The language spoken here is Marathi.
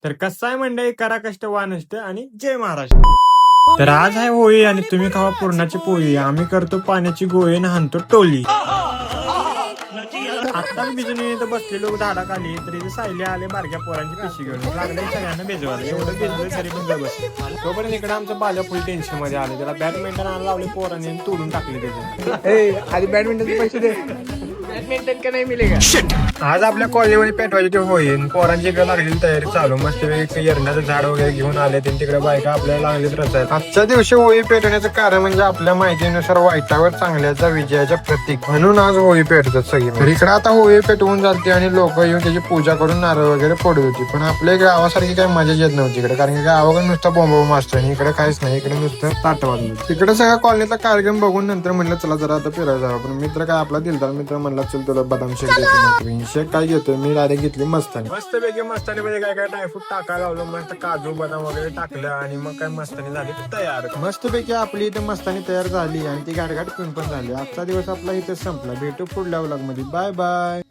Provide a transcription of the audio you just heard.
तर कसं आहे मंडळी, करा कष्ट वानष्ट आणि जय महाराष्ट्र. तर आज आहे होळी आणि तुम्ही खावा पूर्णाची पोळी. आम्ही करतो पाण्याची गोळी आणि हाणतो टोली. आता बिजून इथं बसलेलो झाडाखाली तरी सायले आले बारक्या पोरांची पिशी घेऊन लागले सगळ्यांना भिजवायला. एवढं भिजलं तरी पण बस. तोपर्यंत इकडे आमचं बाजा फुल टेन्शन मध्ये आले. त्याला बॅडमिंटन आणायला लावले पोरांनी आणि तोडून टाकले त्याचे. आधी बॅडमिंटनचे पैसे दे. बॅडमिंटन का नाही मिलेगा. आज आपल्या कॉलेजमध्ये पेटवायची ते होईल. पोरांची इकडे लागलेली तयारी चालू. मस्त एरण्याचं झाड वगैरे घेऊन आले. तिकडे बायका आपल्याला लागलेच रचायला. आजच्या दिवशी होळी पेटवण्याचं कारण म्हणजे आपल्या माहितीनुसार वाईटावर चांगल्याचा विजयाच्या प्रतीक म्हणून आज होळी पेटतात सगळी. तर इकडे आता होळी पेटवून जाते आणि लोक येऊन त्याची पूजा करून नारळ वगैरे फोडत होती. पण आपल्या गावासारखी काही मजा येत नव्हती इकडे, कारण की गावाकडे नुसता बॉम्ब असतो आणि इकडे काहीच नाही. इकडे नुसतं ताटवाजून. तिकडे सगळ्या कॉलनीचा कार्यक्रम बघून नंतर म्हणलं चला जरा आता फिरायला जावं. पण मित्र काय आपला दिलदार मित्र म्हणला चल तुला बदाम शेक देतो. शेक काय घेतोय मी डायरेक्ट घेतली मस्तानी. मस्तपैकी मस्तानी मध्ये काय काय ड्रायफ्रूट टाकायला लावलं. मस्त काजू बदाम वगैरे टाकलं आणि मग काय मस्तानी झाली तयार. मस्तपैकी आपली इथे मस्तानी तयार झाली आणि ती गाडगाड पिऊन पण झाली. आजचा दिवस आपला इथे संपला. भेटू पुढल्या व्लॉग मध्ये. Bye bye.